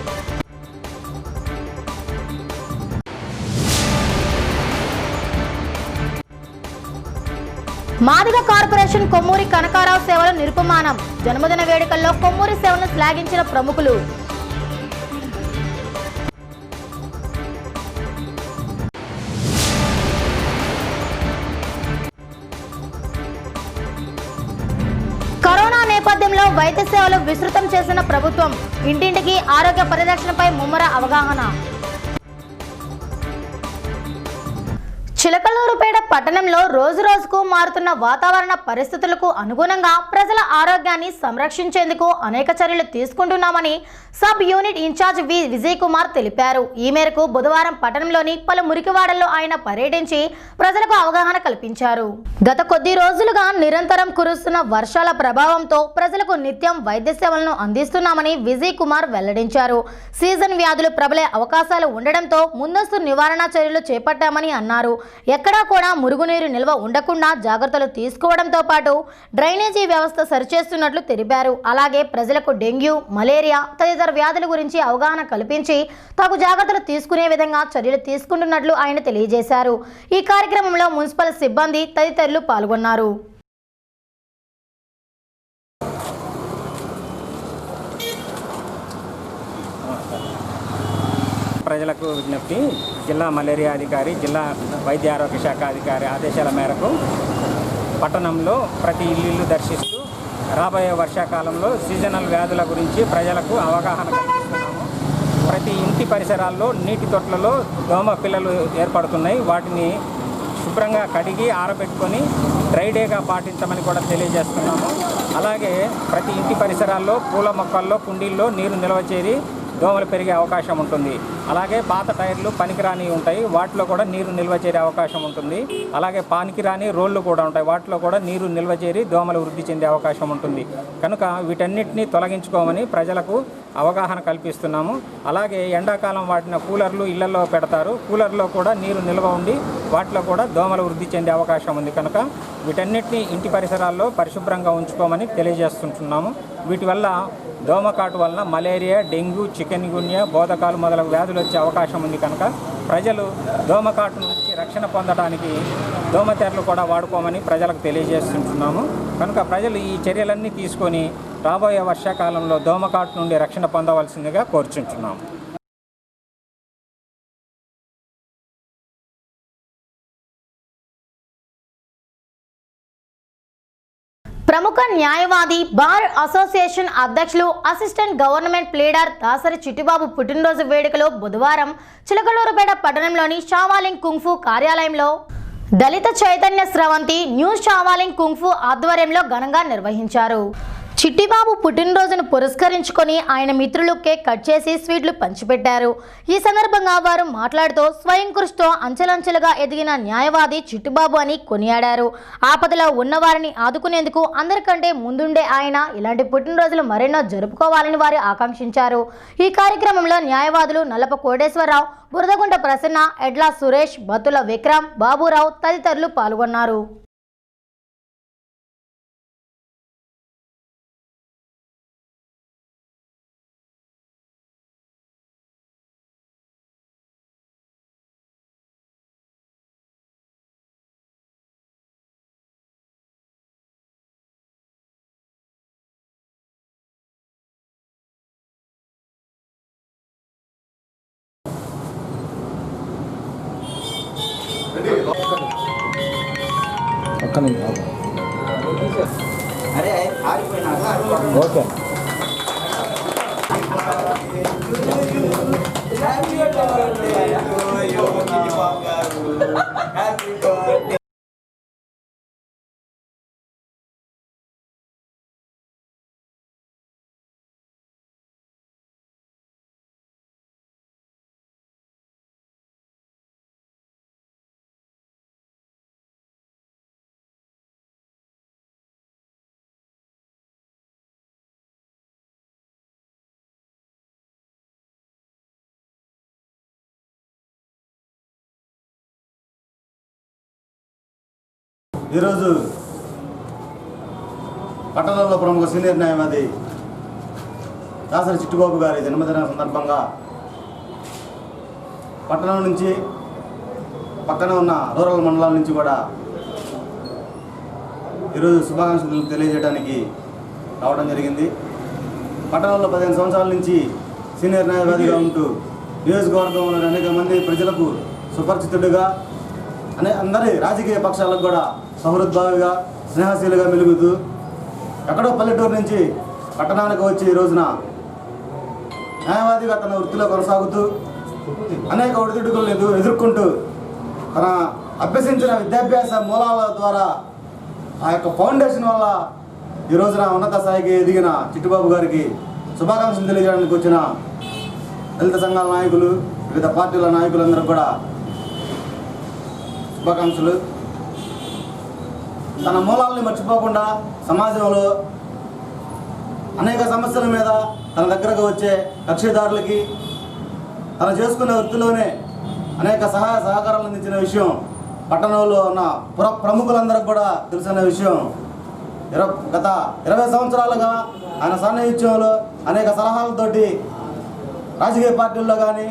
S1: మాదిగ కార్పొరేషన్ కొమ్మూరి కనకారావు సేవలు నిరుపమానం, జన్మదిన వేడుకల్లో కొమ్మూరి సేవలను శ్లాఘించిన ప్రముఖులు. కరోనా నేపథ్యంలో వైద్య సేవలు విస్తృతం చేసిన ప్రభుత్వం, ఇంటింటికి ఆరోగ్య పరిరక్షణపై ముమ్మర అవగాహన. చిలకలూరుపేట పట్టణంలో రోజురోజుకు మారుతున్న వాతావరణ పరిస్థితులకు అనుగుణంగా ప్రజల ఆరోగ్యాన్ని సంరక్షించేందుకు అనేక చర్యలు తీసుకుంటున్నామని sub unit incharge Vijay Kumar తెలిపారు. ఈ మేరకు బుధవారం పట్టణంలోని పలు మురికివాడల్లో ఆయన పర్యటించి ప్రజలకు అవగాహన కల్పించారు. గత కొద్ది రోజులుగా నిరంతరం కురుస్తున్న వర్షాల ప్రభావంతో ప్రజలకు నిత్యం వైద్య సేవలను అందిస్తున్నామని విజయ్ కుమార్ వెల్లడించారు. సీజన్ వ్యాధులు ప్రబలే అవకాశాలు ఉండడంతో ముందస్తు నివారణ చర్యలు చేపట్టామని అన్నారు. ఎక్కడా కూడా మురుగునీరు నిల్వ ఉండకుండా జాగ్రత్తలు తీసుకోవడంతో పాటు డ్రైనేజీ వ్యవస్థ సరిచేస్తున్నట్లు తెలిపారు. అలాగే ప్రజలకు డెంగ్యూ, మలేరియా తదితర వ్యాధుల గురించి అవగాహన కల్పించి తగు జాగ్రత్తలు తీసుకునే విధంగా చర్యలు తీసుకుంటున్నట్లు ఆయన తెలియజేశారు. ఈ కార్యక్రమంలో మున్సిపల్ సిబ్బంది తదితరులు పాల్గొన్నారు.
S10: ప్రజలకు విజ్ఞప్తి. జిల్లా మలేరియా అధికారి, జిల్లా వైద్య ఆరోగ్య శాఖ అధికారి ఆదేశాల మేరకు పట్టణంలో ప్రతి ఇల్లు దర్శిస్తూ రాబోయే వర్షాకాలంలో సీజనల్ వ్యాధుల గురించి ప్రజలకు అవగాహన కల్పిస్తున్నాము. ప్రతి ఇంటి పరిసరాల్లో నీటి తొట్లలో దోమ పిల్లలు ఏర్పడుతున్నాయి. వాటిని శుభ్రంగా కడిగి ఆరబెట్టుకొని డ్రై డేగా పాటించమని కూడా తెలియజేస్తున్నాము. అలాగే ప్రతి ఇంటి పరిసరాల్లో పూల మొక్కల్లో కుండీల్లో నీరు నిల్వ చేరి దోమలు పెరిగే అవకాశం ఉంటుంది. అలాగే పాత టైర్లు పనికిరాని ఉంటాయి, వాటిలో కూడా నీరు నిల్వ చేరే అవకాశం ఉంటుంది. అలాగే పనికిరాని రోళ్ళు కూడా ఉంటాయి, వాటిలో కూడా నీరు నిల్వ చేరి దోమలు వృద్ధి చెందే అవకాశం ఉంటుంది. కనుక వీటన్నిటిని తొలగించుకోమని ప్రజలకు అవగాహన కల్పిస్తున్నాము. అలాగే ఎండాకాలం వాటిన కూలర్లు ఇళ్లలో పెడతారు, కూలర్లో కూడా నీరు నిల్వ ఉండి వాటిలో కూడా దోమలు వృద్ధి చెందే అవకాశం ఉంది. కనుక వీటన్నిటిని ఇంటి పరిసరాల్లో పరిశుభ్రంగా ఉంచుకోమని తెలియజేస్తుంటున్నాము. వీటి వల్ల దోమకాటు వలన మలేరియా, డెంగ్యూ, చికెన్ గున్యా, బోధకాలు మొదలగు వ్యాధులు వచ్చే అవకాశం ఉంది. కనుక ప్రజలు దోమకాటు నుంచి రక్షణ పొందడానికి దోమతెరలు కూడా వాడుకోమని ప్రజలకు తెలియజేస్తుంటున్నాము. కనుక ప్రజలు ఈ చర్యలన్నీ తీసుకొని రాబోయే వర్షాకాలంలో దోమకాటు నుండి రక్షణ పొందవలసిందిగా కోరుచుంటున్నాము.
S1: ప్రముఖ న్యాయవాది బార్ అసోసియేషన్ అధ్యక్షులు assistant government pleader Dasari Chittibabu పుట్టినరోజు వేడుకలు బుధవారం చిలకలూరుపేట పట్టణంలోని షావాలింగ్ కుంగ్ఫు కార్యాలయంలో దళిత చైతన్య స్రవంతి న్యూ షావాలింగ్ కుంగ్ఫు ఆధ్వర్యంలో ఘనంగా నిర్వహించారు. చిట్టిబాబు పుట్టినరోజును పురస్కరించుకొని ఆయన మిత్రులు కేక్ కట్ చేసి స్వీట్లు పంచిపెట్టారు. ఈ సందర్భంగా వారు మాట్లాడుతూ స్వయం కృషితో అంచెలంచెలుగా ఎదిగిన న్యాయవాది చిట్టిబాబు అని కొనియాడారు. ఆపదలో ఉన్నవారిని ఆదుకునేందుకు అందరికంటే ముందుండే ఆయన ఇలాంటి పుట్టినరోజులు మరెన్నో జరుపుకోవాలని వారు ఆకాంక్షించారు. ఈ కార్యక్రమంలో న్యాయవాదులు నల్లప కోటేశ్వరరావు, బురదగుంట ప్రసన్న, ఎడ్ల సురేష్, బతుల విక్రమ్, బాబురావు తదితరులు పాల్గొన్నారు.
S10: ఓకే
S11: ఈరోజు పట్టణంలో ప్రముఖ సీనియర్ న్యాయవాది దాసరి చిట్టిబాబు గారి జన్మదిన సందర్భంగా పట్టణం నుంచి పక్కన ఉన్న రూరల్ మండలాల నుంచి కూడా ఈరోజు శుభాకాంక్షలు తెలియజేయడానికి రావడం జరిగింది. పట్టణంలో 15 సంవత్సరాల నుంచి సీనియర్ న్యాయవాదిగా ఉంటూ నియోజకవర్గంలోని అనేక మంది ప్రజలకు సుపరిచితుడిగా అందరి రాజకీయ పక్షాలకు కూడా సహృద్భావిగా స్నేహశీలుగా మెలుగుతూ ఎక్కడో పల్లెటూరు నుంచి పట్టణానికి వచ్చి ఈ రోజున న్యాయవాదిగా తన వృత్తిలో కొనసాగుతూ అనేక ఒడిదుడుకులను ఎదుర్కొంటూ తన అభ్యసించిన విద్యాభ్యాస మూలాల ద్వారా ఆ యొక్క ఫౌండేషన్ వల్ల ఈ రోజున ఉన్నత స్థాయికి ఎదిగిన చిట్టిబాబు గారికి శుభాకాంక్షలు తెలియజేయడానికి వచ్చిన దళిత సంఘాల నాయకులు, వివిధ పార్టీల నాయకులందరూ కూడా శుభాకాంక్షలు. తన మూలాలని మర్చిపోకుండా సమాజంలో అనేక సమస్యల మీద తన దగ్గరకు వచ్చే కక్షిదారులకి తను చేసుకునే వృత్తిలోనే అనేక సహాయ సహకారాలు అందించిన విషయం పట్టణంలో ఉన్న ప్రముఖులందరికీ కూడా తెలిసిన విషయం. గత 20 సంవత్సరాలుగా ఆయన సాన్నిహిత్యంలో అనేక సలహాలతోటి రాజకీయ పార్టీల్లో కానీ,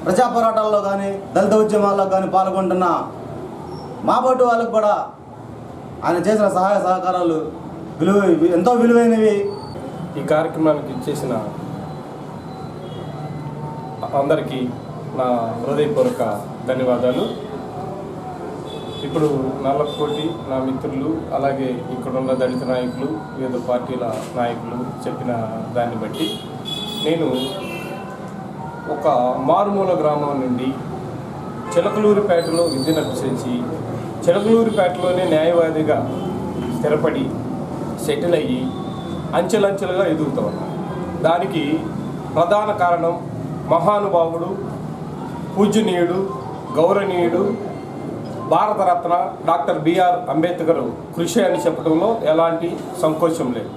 S11: ప్రజా పోరాటాల్లో కానీ, దళిత ఉద్యమాల్లో కానీ పాల్గొంటున్న మాబోటి వాళ్ళకు కూడా ఆయన చేసిన సహాయ సహకారాలు ఎంతో విలువైనవి.
S8: ఈ కార్యక్రమానికి చేసిన అందరికీ నా హృదయపూర్వక ధన్యవాదాలు. ఇప్పుడు నల్లకోటి నా మిత్రులు, అలాగే ఇక్కడున్న దళిత నాయకులు, వివిధ పార్టీల నాయకులు చెప్పిన దాన్ని బట్టి నేను ఒక మారుమూల గ్రామం నుండి చిలకలూరిపేటలో విద్యను అభ్యసించి చిలకలూరిపేటలోనే న్యాయవాదిగా స్థిరపడి సెటిల్ అయ్యి అంచెలంచెలుగా ఎదుగుతూ ఉన్నాను. దానికి ప్రధాన కారణం మహానుభావుడు, పూజనీయుడు, గౌరవనీయుడు, భారతరత్న డాక్టర్ బిఆర్ అంబేద్కర్ కృషి అని చెప్పడంలో ఎలాంటి సంకోచం లేదు.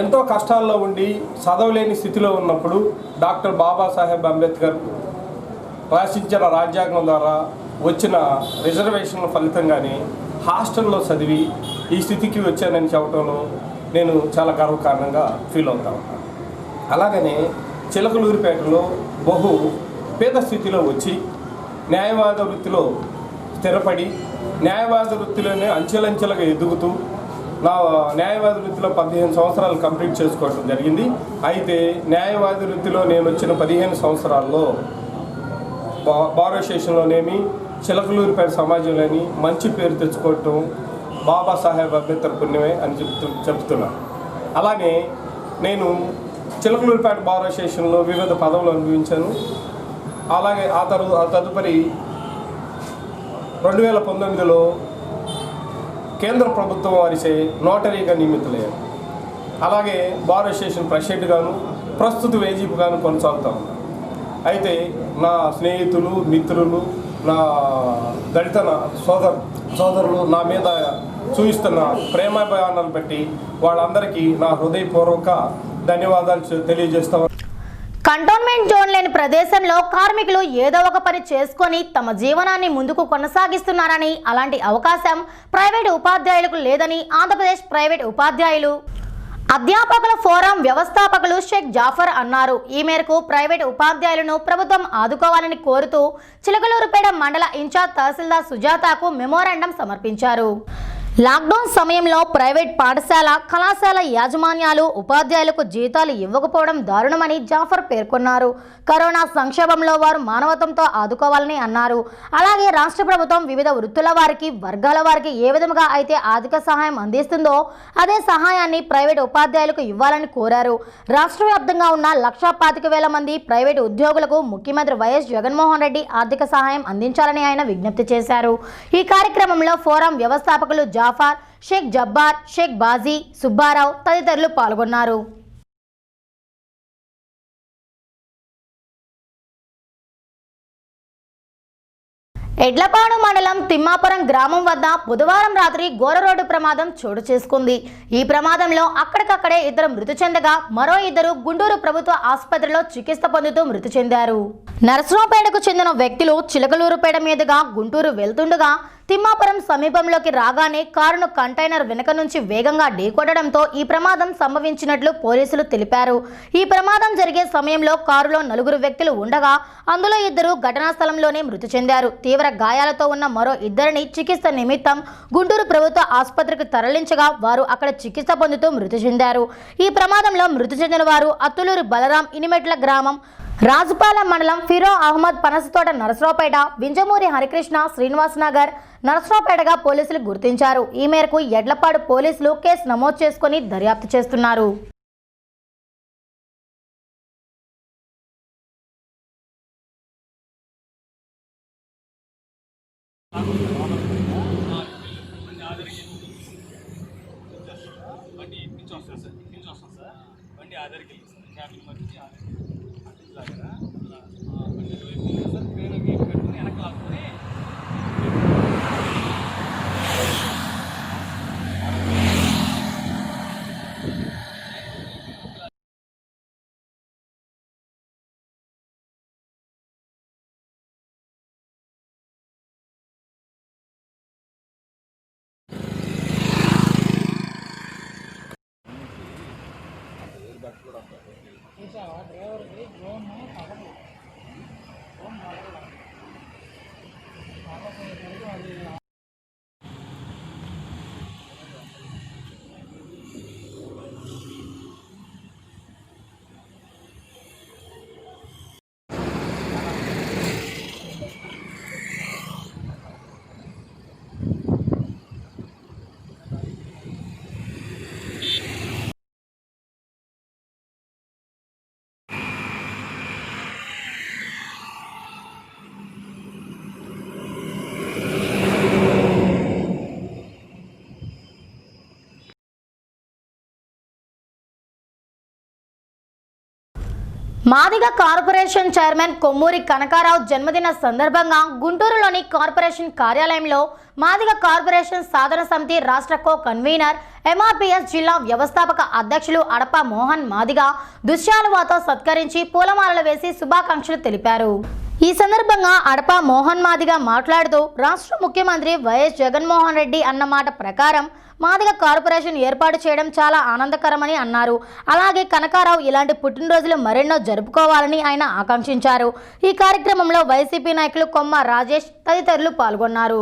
S8: ఎంతో కష్టాల్లో ఉండి చదవలేని స్థితిలో ఉన్నప్పుడు డాక్టర్ బాబాసాహెబ్ అంబేద్కర్ రాసించిన రాజ్యాంగం ద్వారా వచ్చిన రిజర్వేషన్ల ఫలితంగానే హాస్టల్లో చదివి ఈ స్థితికి వచ్చానని చెప్పడంలో నేను చాలా గర్వకారణంగా ఫీల్ అవుతా ఉన్నాను. అలాగనే చిలకలూరిపేటలో బహు పేద స్థితిలో వచ్చి న్యాయవాద వృత్తిలో స్థిరపడి న్యాయవాద వృత్తిలోనే అంచెలంచెలుగా ఎదుగుతూ నా న్యాయవాది వృత్తిలో 15 సంవత్సరాలు కంప్లీట్ చేసుకోవడం జరిగింది. అయితే న్యాయవాది వృత్తిలో నేను వచ్చిన 15 సంవత్సరాల్లో బార్ అసోసియేషన్లోనేమి చిలకలూరిపేట సమాజంలోని మంచి పేరు తెచ్చుకోవటం,
S12: బాబాసాహెబ్ అంబేద్కర్ పుణ్యమే అని చెప్తున్నాను. అలానే నేను చిలకలూరిపేట బార్ అసోసియేషన్లో వివిధ పదవులు అనుభవించాను. అలాగే ఆ తదుపరి 2019లో కేంద్ర ప్రభుత్వం వారిచే నోటరీగా నియమితులయ్యాను. అలాగే బార్ అసోసియేషన్ ప్రెసిడెంట్ గాను ప్రస్తుత వేజీపు గాను కొనసాగుతా ఉన్నాను. అయితే నా స్నేహితులు, మిత్రులు, నా దళిత సోదరులు నా మీద చూపిస్తున్న ప్రేమాభిమానాలను బట్టి వాళ్ళందరికీ నా హృదయపూర్వక ధన్యవాదాలు తెలియజేస్తాను.
S1: కంటోన్మెంట్ జోన్ లేని ప్రదేశంలో కార్మికులు ఏదో ఒక పని చేసుకొని తమ జీవనాన్ని ముందుకు కొనసాగిస్తున్నారని, అలాంటి అవకాశం ప్రైవేటు ఉపాధ్యాయులకు లేదని ఆంధ్రప్రదేశ్ ప్రైవేట్ ఉపాధ్యాయులు అధ్యాపకుల ఫోరం వ్యవస్థాపకులు షేక్ జాఫర్ అన్నారు. ఈ మేరకు ప్రైవేట్ ఉపాధ్యాయులను ప్రభుత్వం ఆదుకోవాలని కోరుతూ చిలకలూరుపేట మండల ఇన్ఛార్జ్ తహసీల్దార్ సుజాతకు మెమోరాండం సమర్పించారు. లాక్డౌన్ సమయంలో ప్రైవేట్ పాఠశాల, కళాశాల యాజమాన్యాలు ఉపాధ్యాయులకు జీతాలు ఇవ్వకపోవడం దారుణమని జాఫర్ పేర్కొన్నారు. కరోనా సంక్షోభంలో వారు మానవత్వంతో ఆదుకోవాలని అన్నారు. అలాగే రాష్ట్ర ప్రభుత్వం వివిధ వృత్తుల వారికి, వర్గాల వారికి ఏ విధంగా అయితే ఆర్థిక సహాయం అందిస్తుందో అదే సహాయాన్ని ప్రైవేట్ ఉపాధ్యాయులకు ఇవ్వాలని కోరారు. రాష్ట్ర వ్యాప్తంగా ఉన్న 1,25,000 మంది ప్రైవేటు ఉద్యోగులకు ముఖ్యమంత్రి వైఎస్ జగన్మోహన్ రెడ్డి ఆర్థిక సహాయం అందించాలని ఆయన విజ్ఞప్తి చేశారు. ఈ కార్యక్రమంలో ఫోరం వ్యవస్థాపకులు జాఫర్, షేక్ జబ్బార్, షేక్ బాజీ, సుబ్బారావు తదితరులు పాల్గొన్నారు. ఎడ్లపాడు మండలం తిమ్మాపురం గ్రామం వద్ద బుధవారం రాత్రి ఘోర రోడ్డు ప్రమాదం చోటు చేసుకుంది. ఈ ప్రమాదంలో అక్కడికక్కడే 2 మృతి చెందగా మరో 2 గుంటూరు ప్రభుత్వ ఆసుపత్రిలో చికిత్స పొందుతూ మృతి చెందారు. నరసరావుపేటకు చెందిన వ్యక్తులు చిలకలూరుపేట మీదుగా గుంటూరు వెళ్తుండగా తిమ్మాపురం సమీపంలోకి రాగానే కారును కంటైనర్ వెనుక నుంచి వేగంగా ఢీకొట్టడంతో ఈ ప్రమాదం సంభవించినట్లు పోలీసులు తెలిపారు. ఈ ప్రమాదం జరిగే సమయంలో కారులో 4 వ్యక్తులు ఉండగా అందులో 2 ఘటనా స్థలంలోనే మృతి చెందారు. తీవ్ర గాయాలతో ఉన్న మరో 2ని చికిత్స నిమిత్తం గుంటూరు ప్రభుత్వ ఆసుపత్రికి తరలించగా వారు అక్కడ చికిత్స పొందుతూ మృతి చెందారు. ఈ ప్రమాదంలో మృతి చెందిన వారు అత్తులూరు బలరాం, ఇనిమెట్ల గ్రామం, రాజుపాలెం మండలం ఫిరో అహ్మద్, పనసతోట నరసరావుపేట, వింజమూరి హరికృష్ణ, శ్రీనివాస్ నగర్, నరసరావుపేటగా పోలీసులు గుర్తించారు. ఈ మేరకు ఎడ్లపాడు పోలీసులు కేసు నమోదు చేసుకుని దర్యాప్తు చేస్తున్నారు. మాదిగ కార్పొరేషన్ చైర్మన్ కొమ్మూరి కనకారావు జన్మదిన సందర్భంగా గుంటూరులోని కార్పొరేషన్ కార్యాలయంలో మాదిగ కార్పొరేషన్ సాధన సమితి రాష్ట్ర కో కన్వీనర్ ఎంఆర్పీఎస్ జిల్లా వ్యవస్థాపక అధ్యక్షులు అడప మోహన్ మాదిగ దుశ్యాలువాతో సత్కరించి పూలమాలలు వేసి శుభాకాంక్షలు తెలిపారు. ఈ సందర్భంగా అడప మోహన్ మాదిగ మాట్లాడుతూ రాష్ట్ర ముఖ్యమంత్రి వైఎస్ జగన్మోహన్ రెడ్డి అన్న మాట ప్రకారం మాదిగ కార్పొరేషన్ ఏర్పాటు చేయడం చాలా ఆనందకరమని అన్నారు. అలాగే కనకారావు ఇలాంటి పుట్టినరోజులు మరెన్నో జరుపుకోవాలని ఆయన ఆకాంక్షించారు. ఈ కార్యక్రమంలో వైసీపీ నాయకులు కొమ్మ రాజేష్ తదితరులు పాల్గొన్నారు.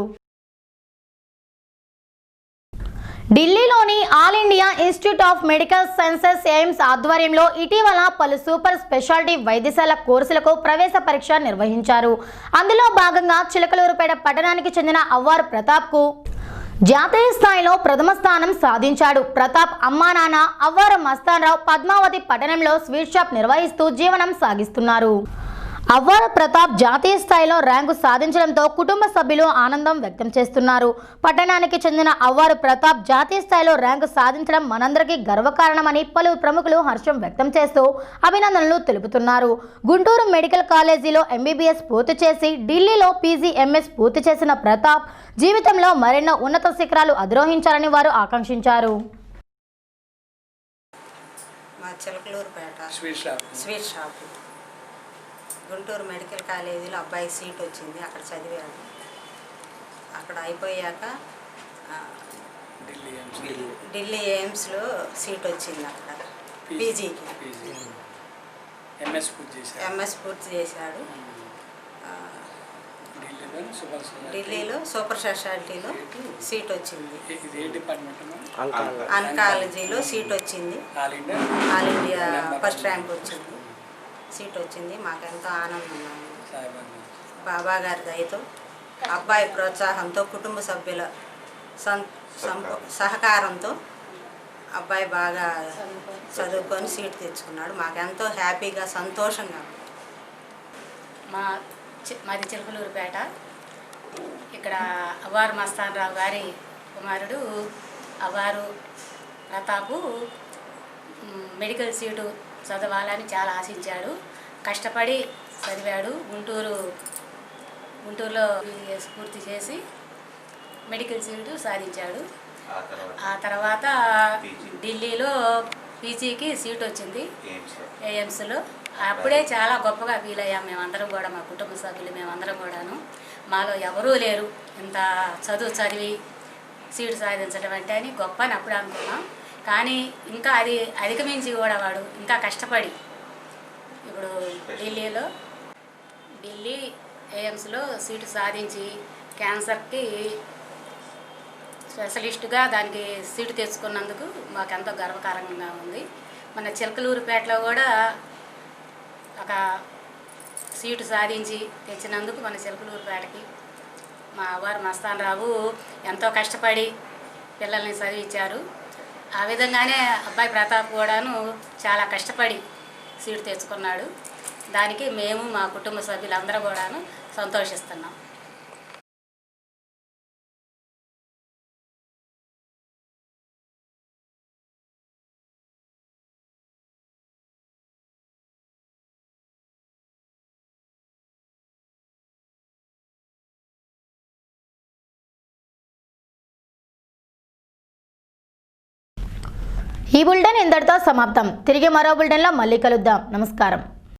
S1: ఢిల్లీలోని all India institute of medical sciences AIIMS ఆధ్వర్యంలో ఇటీవల పలు సూపర్ స్పెషాలిటీ వైద్యశాల కోర్సులకు ప్రవేశ పరీక్ష నిర్వహించారు. అందులో భాగంగా చిలకలూరుపేట పట్టణానికి చెందిన అవ్వారు ప్రతాప్కు జాతీయ స్థాయిలో ప్రథమ స్థానం సాధించాడు ప్రతాప్. అమ్మా నాన్న అవ్వారు మస్తాన్రావు పద్మావతి పట్టణంలో స్వీట్ షాప్ నిర్వహిస్తూ జీవనం సాగిస్తున్నారు. అవ్వారు ప్రతాప్ జాతీయ స్థాయిలో ర్యాంకు సాధించడంతో కుటుంబ సభ్యులు ఆనందం వ్యక్తం చేస్తున్నారు. పట్టణానికి చెందిన అవ్వారు ప్రతాప్ జాతీయ స్థాయిలో ర్యాంకు సాధించడం మనందరికీ గర్వకారణమని పలువురు ప్రముఖులు హర్షం వ్యక్తం చేస్తూ అభినందనలు తెలుపుతున్నారు. గుంటూరు మెడికల్ కాలేజీలో MBBS పూర్తి చేసి ఢిల్లీలో PGMS పూర్తి చేసిన ప్రతాప్ జీవితంలో మరెన్నో ఉన్నత శిఖరాలు అధిరోహించాలని వారు ఆకాంక్షించారు.
S13: గుంటూరు మెడికల్ కాలేజీలో అబ్బాయి సీట్ వచ్చింది, అక్కడ చదివాడు. అక్కడ అయిపోయాక ఢిల్లీ ఎయిమ్స్లో సీట్ వచ్చింది. అక్కడ పీజీకి ఎంఎస్ పూర్తి చేశాడు. ఢిల్లీలో సూపర్ స్పెషాలిటీలో సీట్ వచ్చింది. ఆన్కాలజీలో సీట్ వచ్చింది. ఆల్ ఇండియా ఫస్ట్ ర్యాంక్ వచ్చింది, సీట్ వచ్చింది. మాకెంతో ఆనందంగా ఉంది. బాబా గారి దయతో, అబ్బాయి ప్రోత్సాహంతో, కుటుంబ సభ్యుల సహకారంతో అబ్బాయి బాగా చదువుకొని సీట్ తెచ్చుకున్నాడు. మాకెంతో హ్యాపీగా సంతోషంగా.
S14: మాది చిలకలూరుపేట. ఇక్కడ అవ్వారు మస్తాన్రావు గారి కుమారుడు అవ్వారు ప్రతాపు మెడికల్ సీటు చదవాలని చాలా ఆశించాడు. కష్టపడి చదివాడు. గుంటూరులో పూర్తి చేసి మెడికల్ సీటు సాధించాడు. ఆ తర్వాత ఢిల్లీలో పీజీకి సీట్ వచ్చింది ఎయిమ్స్లో. అప్పుడే చాలా గొప్పగా ఫీల్ అయ్యాం మేమందరం కూడా, మా కుటుంబ సభ్యులు మేమందరం కూడాను. మాలో ఎవరూ లేరు ఇంత చదివి సీటు సాధించడం అంటే అని గొప్ప అని అప్పుడు అనుకున్నాం. కానీ ఇంకా అది అధిగమించి కూడా వాడు ఇంకా కష్టపడి ఇప్పుడు ఢిల్లీ ఎయిమ్స్లో సీటు సాధించి క్యాన్సర్కి స్పెషలిస్టుగా దానికి సీటు తెచ్చుకున్నందుకు మాకు ఎంతో గర్వకారంగా ఉంది. మన చిలకలూరుపేటలో కూడా ఒక సీటు సాధించి తెచ్చినందుకు మన చిలకలూరుపేటకి మా అవ్వారు మస్తాన్రావు ఎంతో కష్టపడి పిల్లల్ని చదివించారు. ఆ విధంగానే అబ్బాయి ప్రతాప్ కూడాను చాలా కష్టపడి సీటు తెచ్చుకున్నాడు. దానికి మేము మా కుటుంబ సభ్యులందరూ కూడాను సంతోషిస్తున్నాం.
S1: ఈ బులెటిన్ ఇంతటితో సమాప్తం. తిరిగి మరో బులెటిన్లో మళ్ళీ కలుద్దాం. నమస్కారం.